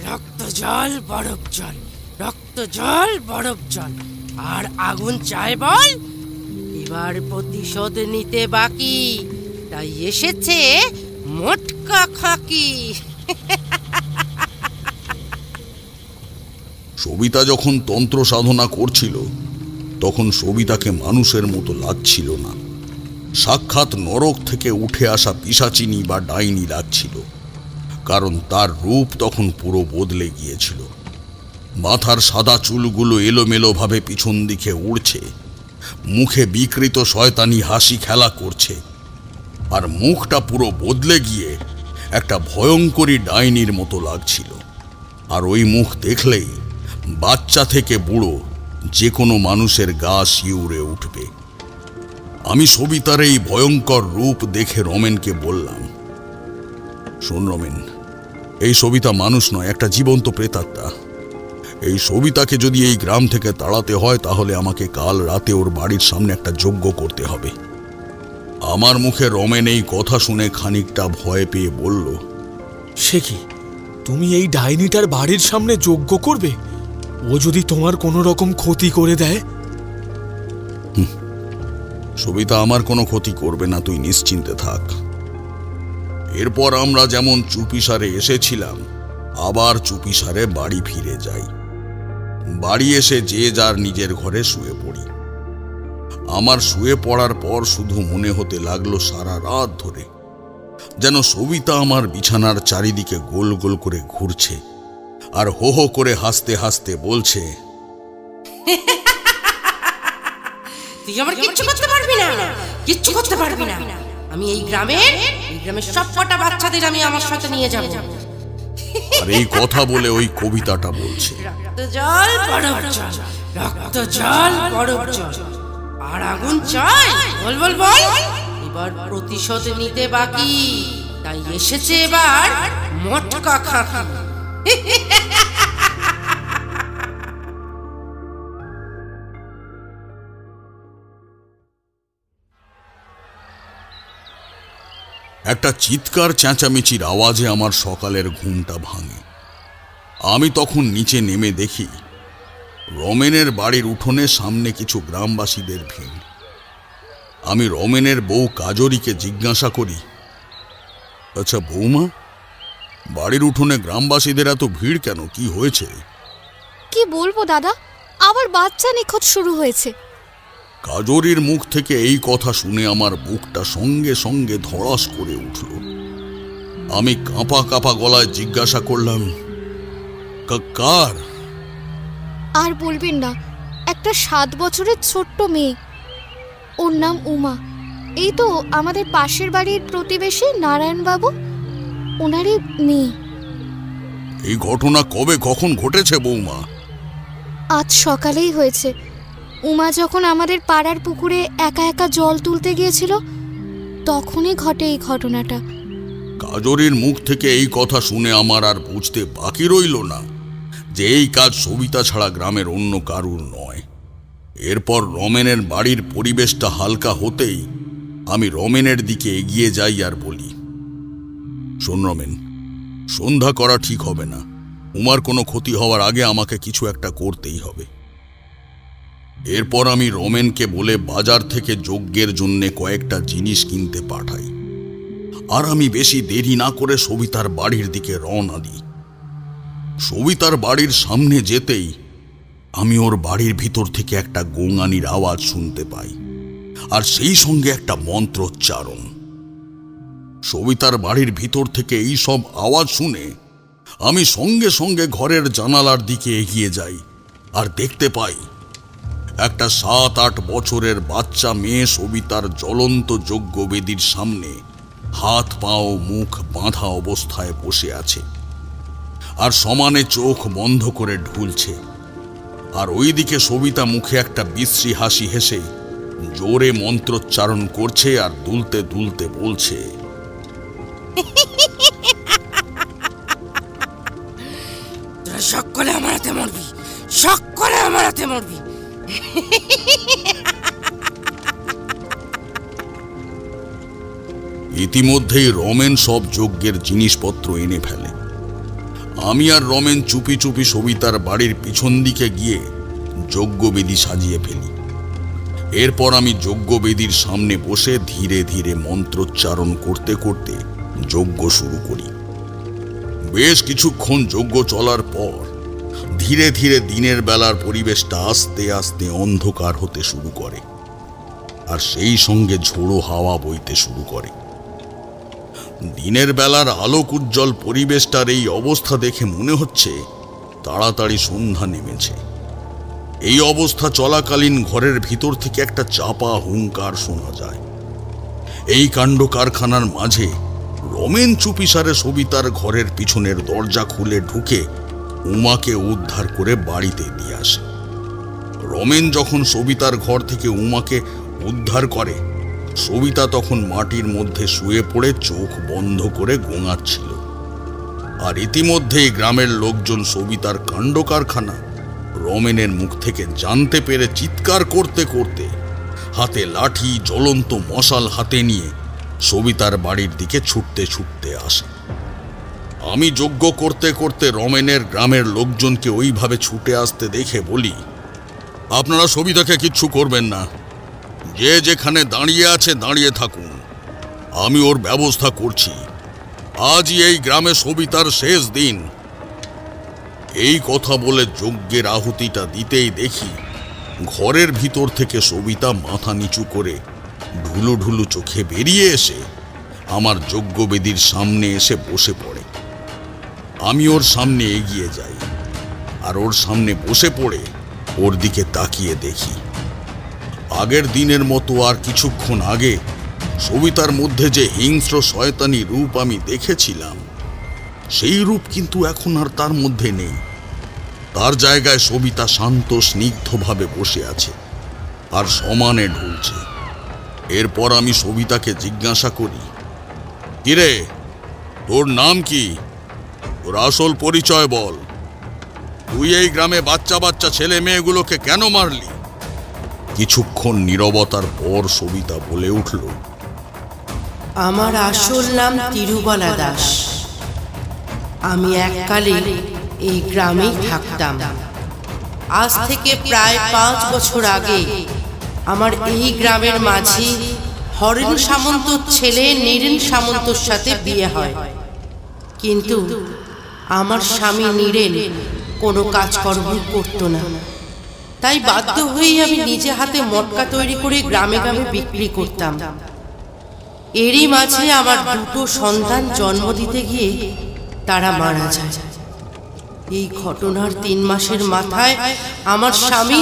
রক্ত জল বরফ জল, রক্ত জল বরফ জল, আর আগুন চাই বল। এবার প্রতিশোধ নিতে বাকি, তাই এসেছে মোটকা খাকি। সবিতা যখন তন্ত্র সাধনা করছিল তখন সবিতাকে মানুষের মতো লাগছিল না, সাক্ষাৎ নরক থেকে উঠে আসা পিশাচিনী বা ডাইনি লাগছিল, কারণ তার রূপ তখন পুরো বদলে গিয়েছিল। মাথার সাদা চুলগুলো এলোমেলোভাবে পিছন দিকে উড়ছে, মুখে বিকৃত শয়তানি হাসি খেলা করছে, আর মুখটা পুরো বদলে গিয়ে একটা ভয়ঙ্করী ডাইনির মতো লাগছিল। আর ওই মুখ দেখলেই বাচ্চা থেকে বুড়ো যে কোনো মানুষের গা শিউরে উঠবে। আমি সবিতার এই ভয়ঙ্কর রূপ দেখে রমেনকে বললাম, শোন রমেন, এই সবিতা মানুষ নয়, একটা জীবন্ত প্রেতাত্মা। এই সবিতাকে যদি এই গ্রাম থেকে তাড়াতে হয় তাহলে আমাকে কাল রাতে ওর বাড়ির সামনে একটা যজ্ঞ করতে হবে। আমার মুখে রমেন এই কথা শুনে খানিকটা ভয় পেয়ে বলল, সে কি, তুমি এই ডাইনিটার বাড়ির সামনে যজ্ঞ করবে? ও যদি তোমার কোনো রকম ক্ষতি করে দেয়? সবিতা আমার কোনো ক্ষতি করবে না, তুই নিশ্চিন্তে থাক। এরপর আমরা যেমন চুপিসারে এসেছিলাম আবার চুপিসারে বাড়ি ফিরে যাই। বাড়ি এসে যে যার নিজের ঘরে শুয়ে পড়ি। আমার শুয়ে পড়ার পর শুধু মনে হতে লাগলো সারা রাত ধরে যেন সবিতা আমার বিছানার চারিদিকে গোল গোল করে ঘুরছে আর হো হো করে হাসতে হাসতে বলছে, তুই আমার কিচ্ছু করতে পারবি না, কিচ্ছু করতে পারবি না। আমি এই গ্রামের সবকটা বাচ্চাদের আমি আমার সাথে নিয়ে যাব। আর এই কথা বলে ওই কবিতাটা বলছে, রক্ত জল বরফ জল, রক্ত জল বরফ জল, আর আগুন চাই, বল বল বল। এবার প্রতিশোধ নিতে বাকি, তাই এসেছে এবার মটকা খাকি। একটা চিৎকার চেঁচামেচির আওয়াজে আমার সকালের ঘুমটা ভাঙে। আমি তখন নিচে নেমে দেখি রমেনের বাড়ির উঠোনে সামনে কিছু গ্রামবাসীদের ভিড়। আমি রমেনের বউ কাজরিকে জিজ্ঞাসা করি, আচ্ছা বৌমা, বাড়ির উঠোনে গ্রামবাসীদের এত ভিড় কেন, কি হয়েছে? কি বলবো দাদা, আবার বাচ্চা নিখোঁজ শুরু হয়েছে। কাজরির মুখ থেকে এই কথা শুনে আমার বুকটা সঙ্গে সঙ্গে ধড়াস করে উঠল। আমি কাঁপা কাঁপা গলায় জিজ্ঞাসা করলাম, কার? আর বলবেন না, একটা 7 বছরের ছোট্ট মেয়ে, ওর নাম উমা। এই তো আমাদের পাশের বাড়ির প্রতিবেশী নারায়ণবাবু, ওনারই মেয়ে। এই ঘটনা কবে কখন ঘটেছে বৌমা? আজ সকালেই হয়েছে। উমা যখন আমাদের পাড়ার পুকুরে একা একা জল তুলতে গিয়েছিল তখনই ঘটে এই ঘটনাটা। কাজরির মুখ থেকে এই কথা শুনে আমার আর বুঝতে বাকি রইল না যে এই কাজ সবিতা ছাড়া গ্রামের অন্য কারুর নয়। এরপর রমেনের বাড়ির পরিবেশটা হালকা হতেই আমি রমেনের দিকে এগিয়ে যাই আর বলি, শোন রমেন, সন্ধ্যা করা ঠিক হবে না। উমার কোনো ক্ষতি হওয়ার আগে আমাকে কিছু একটা করতেই হবে। এরপর আমি রমেনকে বলে বাজার থেকে যজ্ঞের জন্যে কয়েকটা জিনিস কিনতে পাঠাই, আর আমি বেশি দেরি না করে সবিতার বাড়ির দিকে রওনা দিই। সবিতার বাড়ির সামনে যেতেই আমি ওর বাড়ির ভিতর থেকে একটা গোঙানির আওয়াজ শুনতে পাই, আর সেই সঙ্গে একটা মন্ত্রোচ্চারণ। সবিতার বাড়ির ভিতর থেকে এই সব আওয়াজ শুনে আমি সঙ্গে সঙ্গে ঘরের জানালার দিকে এগিয়ে যাই আর দেখতে পাই একটা 7-8 বছরের বাচ্চা মেয়ে সবিতার জ্বলন্ত যজ্ঞবেদীর সামনে হাত পা ও মুখ বাঁধা অবস্থায় বসে আছে আর সমানে চোখ বন্ধ করে ঢুলছে। আর ওইদিকে সবিতা মুখে একটা বিশ্রী হাসি হেসে জোরে মন্ত্রোচ্চারণ করছে আর দুলতে দুলতে বলছে, তোরা সকলে আমার হাতে মরবি, সকলে আমার হাতে মরবি। ইতিমধ্যেই রমেন সব যজ্ঞের জিনিসপত্র এনে ফেলে। আমি আর রমেন চুপি চুপি সবিতার বাড়ির পিছন দিকে গিয়ে যজ্ঞবেদী সাজিয়ে ফেলি। এরপর আমি যজ্ঞবেদীর সামনে বসে ধীরে ধীরে মন্ত্রোচ্চারণ করতে করতে যজ্ঞ শুরু করি। বেশ কিছুক্ষণ যজ্ঞ চলার পর ধীরে ধীরে দিনের বেলার পরিবেশটা আস্তে আস্তে অন্ধকার হতে শুরু করে, আর সেই সঙ্গে ঝোড়ো হাওয়া বইতে শুরু করে। দিনের বেলার আলোক উজ্জ্বল পরিবেশটার এই অবস্থা দেখে মনে হচ্ছে তাড়াতাড়ি সন্ধ্যা নেমেছে। এই অবস্থা চলাকালীন ঘরের ভিতর থেকে একটা চাপা হুঙ্কার শোনা যায়। এই কাণ্ড কারখানার মাঝে রমেন চুপিসারে সবিতার ঘরের পিছনের দরজা খুলে ঢুকে উমাকে উদ্ধার করে বাড়িতে দিয়ে আসে। রমেন যখন সবিতার ঘর থেকে উমাকে উদ্ধার করে, সবিতা তখন মাটির মধ্যে শুয়ে পড়ে চোখ বন্ধ করে গোঙাচ্ছিল। আর ইতিমধ্যেই গ্রামের লোকজন সবিতার কাণ্ড কারখানা রমেনের মুখ থেকে জানতে পেরে চিৎকার করতে করতে হাতে লাঠি, জ্বলন্ত মশাল হাতে নিয়ে সবিতার বাড়ির দিকে ছুটতে ছুটতে আসে। আমি যজ্ঞ করতে করতে রমেনের গ্রামের লোকজনকে ওইভাবে ছুটে আসতে দেখে বলি, আপনারা সবিতাকে কিচ্ছু করবেন না, যে যেখানে দাঁড়িয়ে আছে দাঁড়িয়ে থাকুন, আমি ওর ব্যবস্থা করছি। আজই এই গ্রামে সবিতার শেষ দিন। এই কথা বলে যজ্ঞের আহুতিটা দিতেই দেখি ঘরের ভিতর থেকে সবিতা মাথা নিচু করে ঢুলু ঢুলু চোখে বেরিয়ে এসে আমার যজ্ঞবেদীর সামনে এসে বসে পড়ে। আমি ওর সামনে এগিয়ে যাই আর ওর সামনে বসে পড়ে ওর দিকে তাকিয়ে দেখি। আগের দিনের মতো আর কিছুক্ষণ আগে সবিতার মধ্যে যে হিংস্র শয়তানি রূপ আমি দেখেছিলাম, সেই রূপ কিন্তু এখন আর তার মধ্যে নেই। তার জায়গায় সবিতা শান্ত স্নিগ্ধভাবে বসে আছে আর সমানে ঢুলছে। এরপর আমি সবিতাকে জিজ্ঞাসা করি, কিরে, তোর নাম কি? তোর আসল পরিচয় বল। তুই এই গ্রামে বাচ্চা বাচ্চা ছেলে মেয়েগুলোকে কেন মারলি? কিছুক্ষণ নীরবতার পর সবিতা বলে উঠল, আমার আসল নাম তিরুবালা দাস। আমি এককালে এই গ্রামেই থাকতাম। আজ থেকে প্রায় 5 বছর আগে আমার এই গ্রামের মাঝি হরেন সামন্তর ছেলে নীরেন সামন্তর সাথে বিয়ে হয়। কিন্তু আমার স্বামী নীরেন কোনো কাজকর্ম করতো না, তাই বাধ্য হয়েই আমি নিজে হাতে মটকা তৈরি করে গ্রামে গ্রামে বিক্রি করতাম। এরই মাঝে আমার 2 সন্তান জন্ম দিতে গিয়ে তারা মারা যায়। এই ঘটনার 3 মাসের মাথায় আমার স্বামী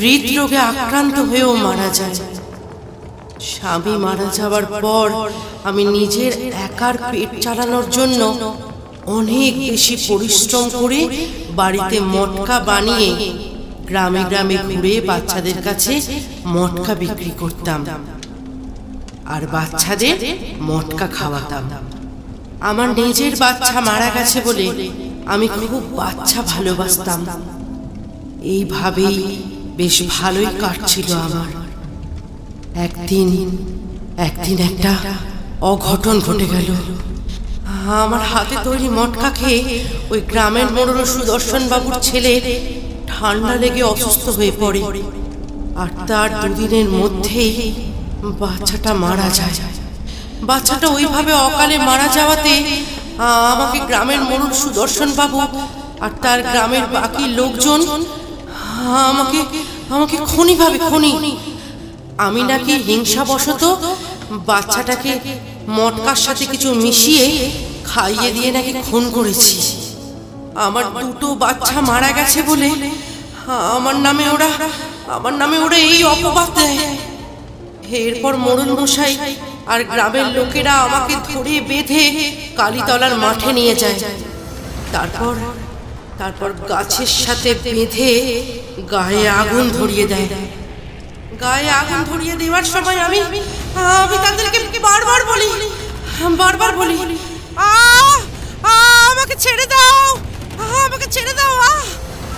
হৃদরোগে আক্রান্ত হয়েও মারা যায়। স্বামী মারা যাওয়ার পর আমি নিজের একার পেট চালানোর জন্য অনেক বেশি পরিশ্রম করে বাড়িতে মটকা বানিয়ে গ্রামে গ্রামে ঘুরে বাচ্চাদের কাছে মটকা বিক্রি করতাম আর বাচ্চাদের মটকা খাওয়াতাম। আমার নিজের বাচ্চা মারা গেছে বলে আমি খুব বাচ্চা ভালোবাসতাম। এইভাবেই বেশ ভালোই কাটছিল আমার। একদিন একটা অঘটন ঘটে গেল। আমার হাতে তৈরি মটকা খেয়ে ওই গ্রামের মোড়ল সুদর্শন বাবুর ছেলে ঠান্ডা লেগে অসুস্থ হয়ে পড়ে আর তার 2 দিনের মধ্যেই বাচ্চাটা মারা যায়। বাচ্চাটা ওইভাবে অকালে মারা যাওয়াতে আমাকে গ্রামের মোড়ল সুদর্শন বাবু আর তার গ্রামের বাকি লোকজন আমাকে খুনি ভাবে। আমি নাকি হিংসাবশত বাচ্চাটাকে মটকার সাথে কিছু মিশিয়ে খাইয়ে দিয়ে নাকি খুন করেছি। আমার 2 বাচ্চা মারা গেছে বলে আমার নামে ওরা এই অপবাদ দেয়। এরপর মোড়ল মশাই আর গ্রামের লোকেরা আমাকে ধরে বেঁধে কালীতলার মাঠে নিয়ে যায়। তারপর গাছের সাথে বেঁধে গায়ে আগুন ধরিয়ে দেয়। গায়ে আগুন ধরিয়ে দেওয়ার সময় আমি তাদেরকে বারবার বলি, আমাকে ছেড়ে দাও,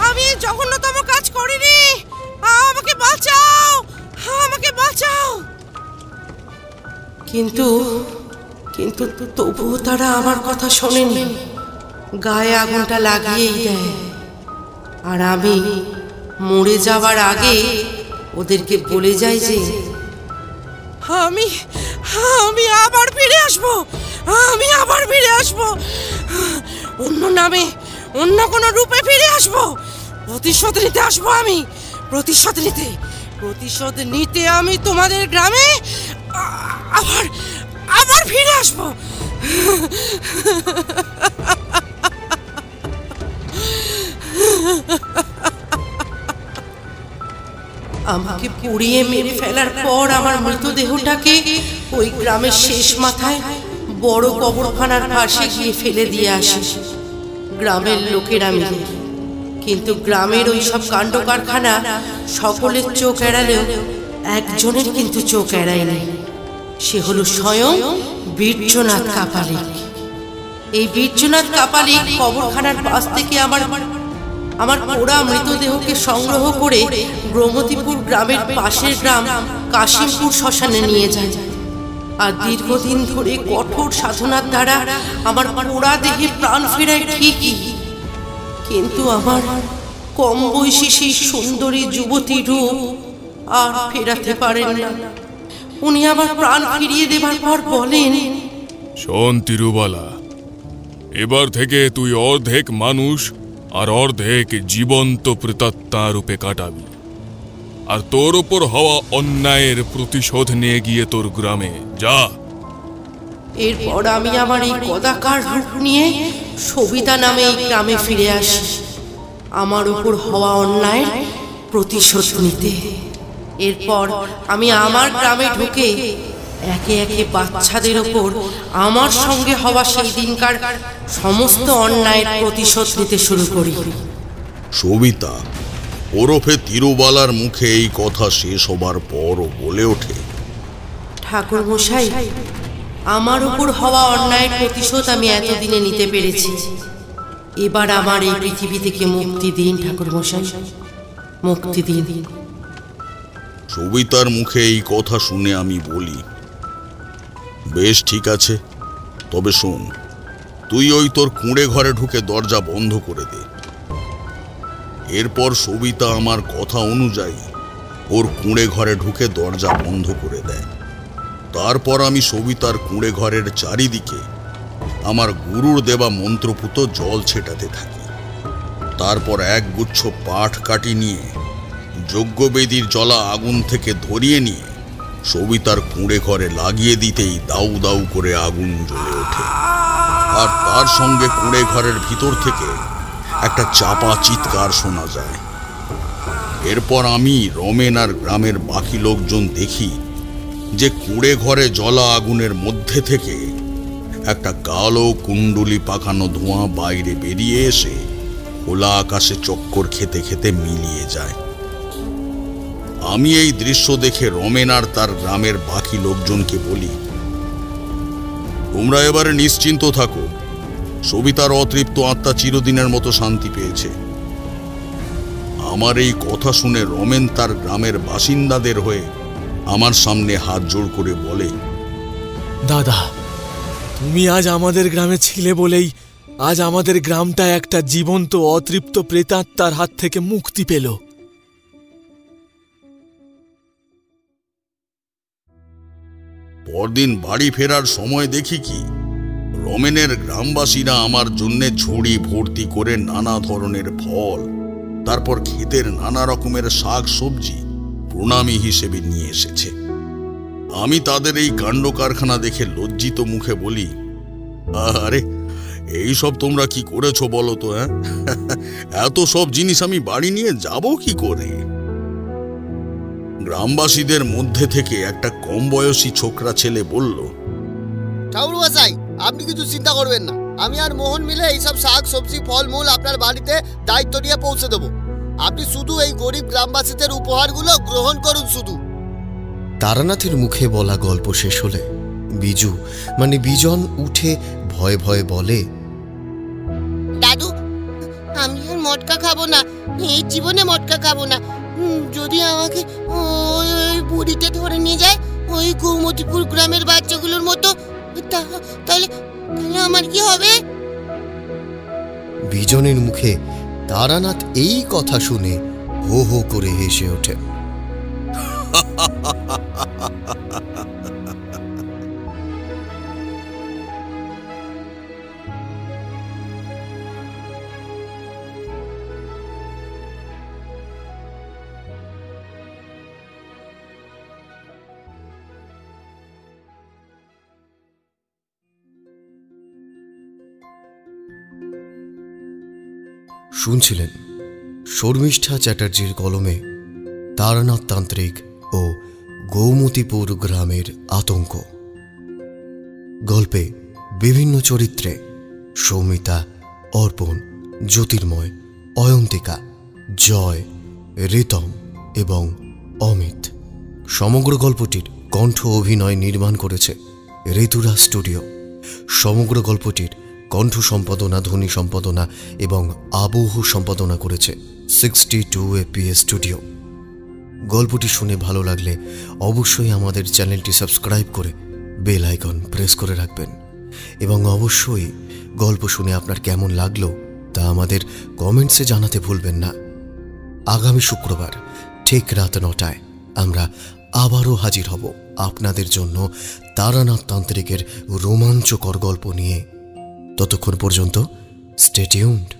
আমি জঘন্যতম কাজ করিনি, আমাকে বাঁচাও। কিন্তু তবুও তারা আমার কথা শোনেনি, গায়ে আগুনটা লাগিয়েই দেয়। আর আমি মরে যাওয়ার আগে ওদেরকে বলে যাই যে আমি আবার ফিরে আসবো, অন্য নামে অন্য কোনো রূপে ফিরে আসবো। প্রতিশোধ নিতে আমি তোমাদের গ্রামে আবার ফিরে আসবো। আমাকে পুড়িয়ে মেরে ফেলার পর আমার মৃতদেহটাকে ওই গ্রামের শেষ মাথায় বড় কবরখানার পাশে গিয়ে ফেলে দিয়ে আসে গ্রামের লোকেরা মিলে। কিন্তু গ্রামের ওই সব কাণ্ড কারখানা সকলের চোখ এড়ালেও একজনের কিন্তু চোখ এড়ায়নি। সে হলো স্বয়ং বীর্যনাথ কাপালিক। এই বীর্যনাথ কাপালিক কবরখানার পাশ থেকে আমার পোড়া মৃতদেহকে সংগ্রহ করে গ্রমতিপুর গ্রামের পাশের গ্রাম কাশিমপুর শ্মশানে নিয়ে যায়। আর দীর্ঘদিন ধরে কঠোর সাধনার দ্বারা আমার পোড়া দেহে প্রাণ ফেরায় ঠিকই, কিন্তু আমার কম বয়সী সেই সুন্দরী যুবতী রূপ আর ফেরাতে পারেন না। উনি আমার প্রাণ ফিরিয়ে দেবার পর বলেন, শোন তিরুবালা, এবার থেকে তুই অর্ধেক মানুষ আর অর্ধেক জীবন্ত প্রেতাত্মা রূপে কাটাবি। আর তোর ওপর হওয়া অন্যায়ের প্রতিশোধ নিয়ে গিয়ে তোর গ্রামে যা। এরপর আমি আমার এই কদাকার রূপ নিয়ে সবিতা নামে এই গ্রামে ফিরে আসি আমার উপর হওয়া অন্যায়ের প্রতিশোধ নিতে। এরপর আমি আমার গ্রামে ঢুকে একে একে বাচ্চাদের ওপর আমার সঙ্গে হওয়া সেই দিনকার সমস্ত অন্যায়ের প্রতিশোধ নিতে শুরু করি। সবিতা ওরফে তিরুবালার মুখে এই কথা শেষ হবার পরও বলে ওঠে, ঠাকুর মশাই, আমার উপর হওয়া অন্যায়ের প্রতিশোধ আমি এতদিনে নিতে পেরেছি। এবার আমার এই পৃথিবী থেকে মুক্তি দিন ঠাকুর মশাই, মুক্তি দিন। সবিতার মুখে এই কথা শুনে আমি বলি, বেশ ঠিক আছে, তবে শোন, তুই ওই তোর কুঁড়ে ঘরে ঢুকে দরজা বন্ধ করে দে। এরপর সবিতা আমার কথা অনুযায়ী ওর কুঁড়ে ঘরে ঢুকে দরজা বন্ধ করে দেয়। তারপর আমি সবিতার কুঁড়ে ঘরের চারিদিকে আমার গুরুর দেবা মন্ত্রপুত জল ছেটাতে থাকি। তারপর একগুচ্ছ পাট কাটি নিয়ে যজ্ঞবেদীর জ্বলা আগুন থেকে ধরিয়ে নিয়ে সবিতার কুঁড়ে ঘরে লাগিয়ে দিতেই দাউ দাউ করে আগুন জ্বলে ওঠে। আর তার সঙ্গে কুঁড়ে ঘরের ভিতর থেকে একটা চাপা চিৎকার শোনা যায়। এরপর আমি, রমেন আর গ্রামের বাকি লোকজন দেখি যে কুঁড়ে ঘরে জ্বলা আগুনের মধ্যে থেকে একটা কালো কুণ্ডুলি পাকানো ধোঁয়া বাইরে বেরিয়ে এসে খোলা আকাশে চক্কর খেতে খেতে মিলিয়ে যায়। আমি এই দৃশ্য দেখে রমেন আর তার গ্রামের বাকি লোকজনকে বলি, তোমরা এবারে নিশ্চিন্ত থাকো, সবিতার অতৃপ্ত আত্মা চিরদিনের মতো শান্তি পেয়েছে। আমার এই কথা শুনে রমেন তার গ্রামের বাসিন্দাদের হয়ে আমার সামনে হাত জোড় করে বলে, দাদা, তুমি আজ আমাদের গ্রামে ছিলে বলেই আজ আমাদের গ্রামটা একটা জীবন্ত অতৃপ্ত প্রেতাত্মার হাত থেকে মুক্তি পেল। পরদিন বাড়ি ফেরার সময় দেখি কি, রমেনের গ্রামবাসীরা আমার জন্য ঝুড়ি ভর্তি করে নানা ধরনের ফল, তারপর ক্ষেতের নানা রকমের শাক সবজি প্রণামী হিসেবে নিয়ে এসেছে। আমি তাদের এই কাণ্ড কারখানা দেখে লজ্জিত মুখে বলি, আরে এই সব তোমরা কি করেছো বলো তো? এত সব জিনিস আমি বাড়ি নিয়ে যাব কি করে? গ্রামবাসীদের মধ্যে থেকে একটা কম বয়সী ছোকরা ছেলে বলল, ঠাকুরমশাই, আপনি কিছু চিন্তা করবেন না, আমি আর মোহন মিলে এইসব শাক সবজি ফলমূল আপনার বাড়িতে দায়িত্ব নিয়ে পৌঁছে দেবো। আপনি শুধু এই গরিব গ্রামবাসীদের উপহারগুলো গ্রহণ করুন শুধু। তারানাথের মুখে বলা গল্প শেষ হলে বিজু মানে বিজন উঠে ভয়ে ভয়ে বলে, দাদু, আমি আর মটকা খাবো না, এই জীবনে মটকা খাবো না। যদি আমাকে ওই বুড়িতে ধরে নিয়ে যায় ওই গৌমতীপুর গ্রামের বাচ্চাগুলোর মতো, তাহলে আমার কি হবে? বিজনের মুখে তারানাথ এই কথা শুনে হো হো করে হেসে ওঠে। শুনছিলেন শর্মিষ্ঠা চ্যাটার্জির কলমে তারানাথ তান্ত্রিক ও গৌমতীপুর গ্রামের আতঙ্ক। গল্পে বিভিন্ন চরিত্রে সৌমিতা, অর্পণ, জ্যোতির্ময়, অয়ন্তিকা, জয়, রিতম এবং অমিত। সমগ্র গল্পটির কণ্ঠ অভিনয় নির্মাণ করেছে ঋতুরা স্টুডিও। সমগ্র গল্পটির কণ্ঠ সম্পাদনা, ধ্বনি সম্পাদনা এবং আবহ সম্পাদনা করেছে 62 APS স্টুডিও। গল্পটি শুনে ভালো লাগলে অবশ্যই আমাদের চ্যানেলটি সাবস্ক্রাইব করে বেল আইকন প্রেস করে রাখবেন এবং অবশ্যই গল্প শুনে আপনার কেমন লাগলো তা আমাদের কমেন্টসে জানাতে ভুলবেন না। আগামী শুক্রবার ঠিক রাত 9টায় আমরা আবারও হাজির হব আপনাদের জন্য তারানাথ তান্ত্রিকের রোমাঞ্চকর গল্প নিয়ে। ততক্ষণ পর্যন্ত স্টে টিউনড।